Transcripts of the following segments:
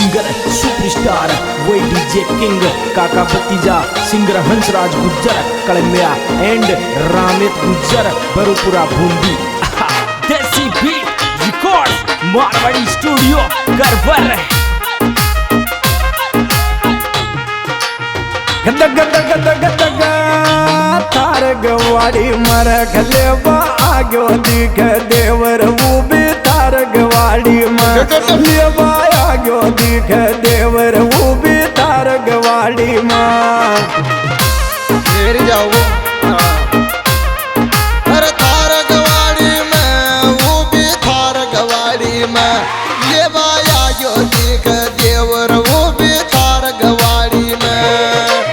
Singer superstar वही DJ king काका भतीजा सिंगर हंसराज गुज्जर कलमिया एंड रामित गुज्जर बरुपुरा बूंदी देसी बीट रिकॉर्ड मारवाड़ी स्टूडियो गरबर गदग गदग गदग तार गवाड़ी मर खलेबा आग्यो दिख देवर वो भी तार गवाड़ी मर लेबा आग्यो दिख देवर वो भी तार गवाड़ी मर मेरी जाओ अरे तार गवाड़ी में वो भी तार गवाड़ी में लेबा आग्यो दिख देवर वो भी तार गवाड़ी में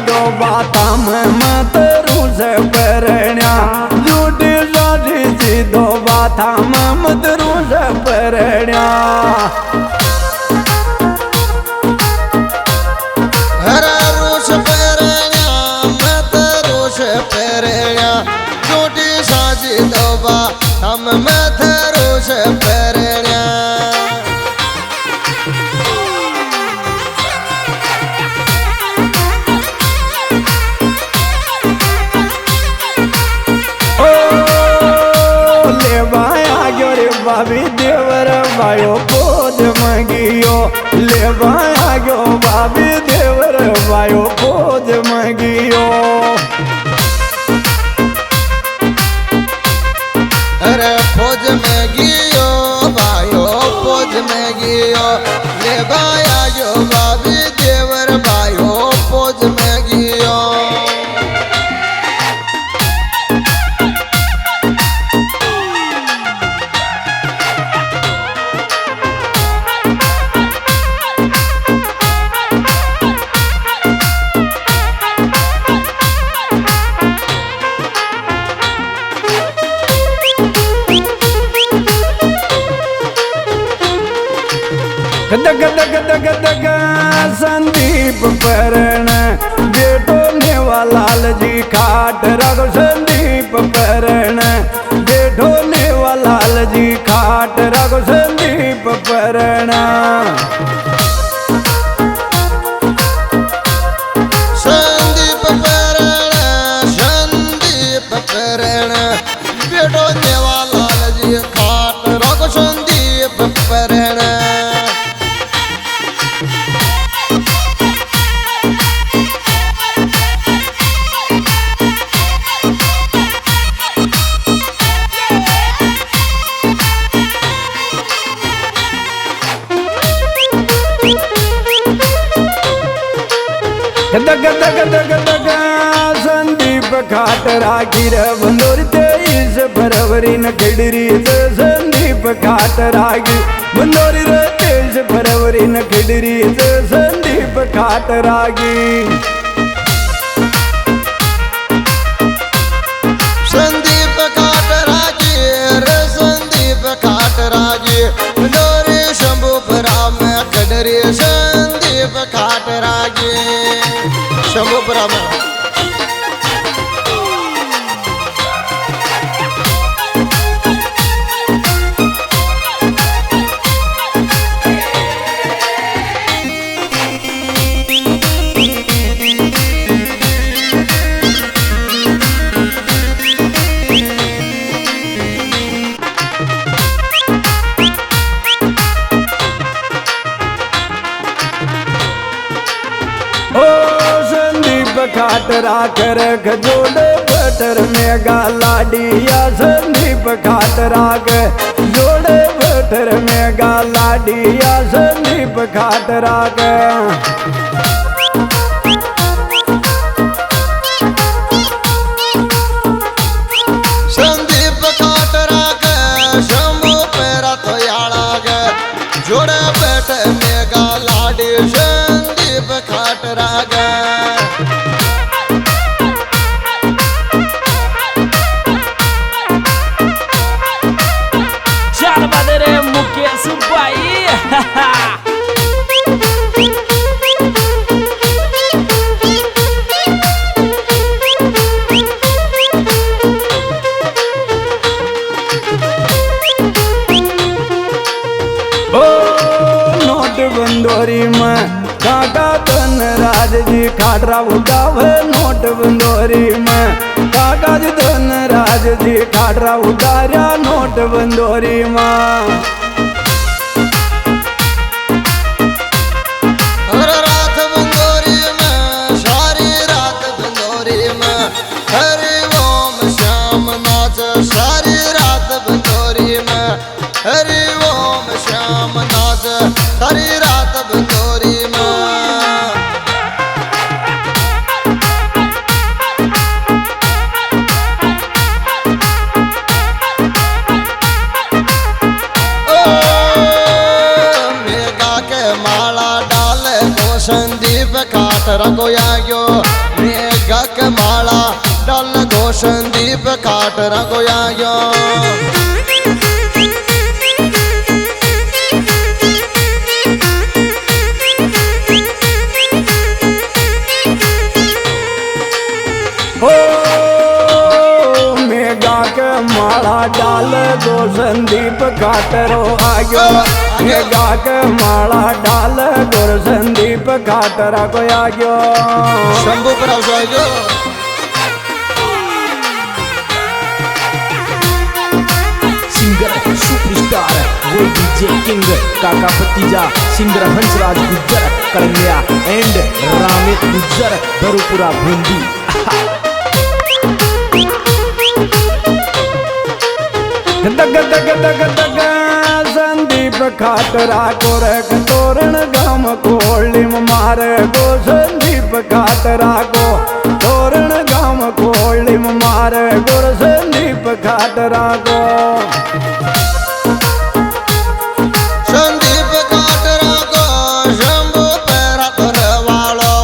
दो बाता में मत रूस परण्या झूठी साझी दो बाता में मत रूस परण्या हरा रूस परण्या मत रूस परण्या झूठी साझी दो बाता में मत रूस परण्या बाबी देवर बायो पोज मगियो ले गयो बाबी देवर बायो पोज मगियो अरे पोज में गियो बायो पोज में गियो ले गयो बाबी देवर बायो पोज में गियो गदग गदग गदग संदीप परण बेटो नेवालाल जी खाट रखो संदीप परण बेटो नेवालाल जी खाट रखो संदीप परण संदीप परण संदीप परण बेटो नेवालाल जी खाट रखो संदीप परण गदग गदग गदग संदीप खाट राखी रे बंदोरी 23 फरवरी न खिडरी से संदीप खाट राखी बंदोरी रे 23 फरवरी न खिडरी से संदीप खाट राखी संदीप खाट राखी रे संदीप खाट राखी बंदोरी शंभूपुरा में खिडरी संदीप खाट राखी शंभूपुरा में खाट राख रख जोड़े बटर में गाला डिया संदीप खाट राख जोड़े बटर में गाला डिया संदीप खाट राख संदीप खाट राख शंभू पेरा तो याड़ा जोड़े बटर में गाला डी संदीप खाट राख मुकेश भाई। ओ नोट बंदोरी में काका धनराज जी खाटरा उड़ावे। नोट बंदोरी में काका जी धनराज जी खाटरा उड़ारिया। नोट बंदोरी में रात बंदोरी में सारी रात बंदोरी में हरि ओम श्याम नाच सारी रात बंदोरी में हरि ओम श्याम नाच सारी रात बंदोरी में। संदीप खाटरा को आयो मेघा के माला डाल गो संदीप खाटरा को आयो। मेघा के माला डाल दो संदीप खाटरो आयो। मेघा के माला डाल दो संदीप खाटरा को आयो। शंभू पर आयो सिंगर सुपरस्टार वो डीजे किंग काका भतीजा सिंगर हंसराज गुज्जर कलमिया एंड रामेत गुज्जर बरुपुरा बूंदी। दग दग दग दग संदीप खाटरा को रख तोरण गाम कोली मारे गो। संदीप खाटरा को तोरण गाम कोली मारे गो। संदीप खाटरा को संदीप खाटरा को शंभू पैरा तर वालो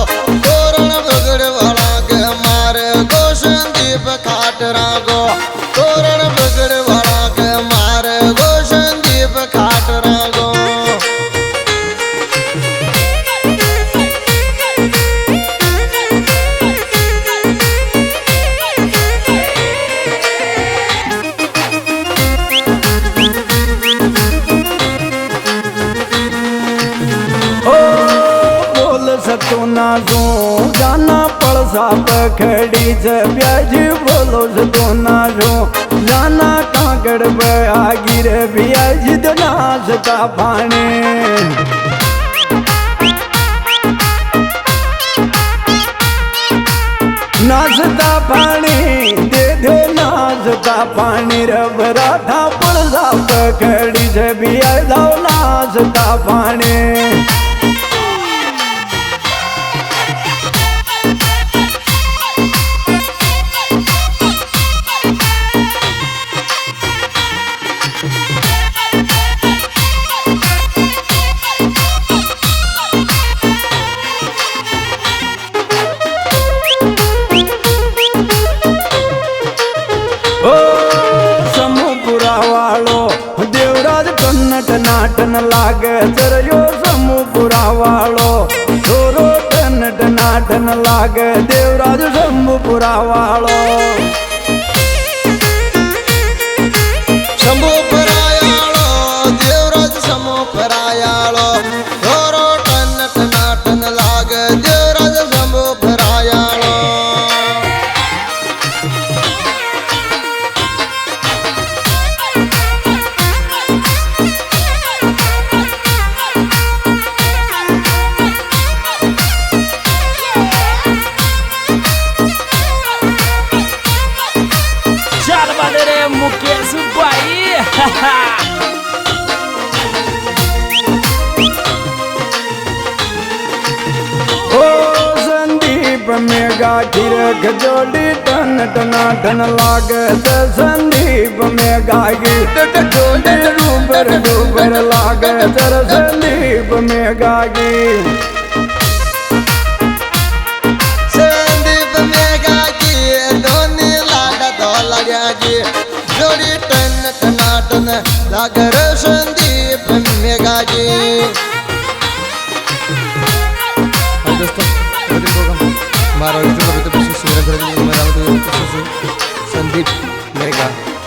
तोरण बगड़ वाला के मारे गो। संदीप खाटरा को तोरण बगड़ वाला के मारे गो। संदीप खाटरा को सतो ना जो जाना पड़सा पखड़ी से ब्याज बोलो सतो ना जो जाना काकड़ आगी रे ब्याज तो नाचता पानी। नाचता पानी दे दो नाचता पानी रबरा था पड़सा पखड़ी से ब्याज नाचता पानी। नाटन लागे चरयो शंभूपुरा वालो छोरो टनट नाटन लागे देवराज शंभूपुरा वालो। शंभू परायालो देवराज शंभू परायालो छोरो टनट नाटन लागे देवराज शंभू परायालो। मुकेश भाई। ओ संदीप मेगा गिरख जोड़ी टन टना टन लागे। संदीप मेगा गिर जोड़ी डूबर डूबर लागे। संदीप मेगा गिर संदीप मेगा की दोनी लाडा दो लड़िया की जोड़ी टन टना टन लागे। संदीप मेगा जी। दोस्तों मारा संदीप मेगा।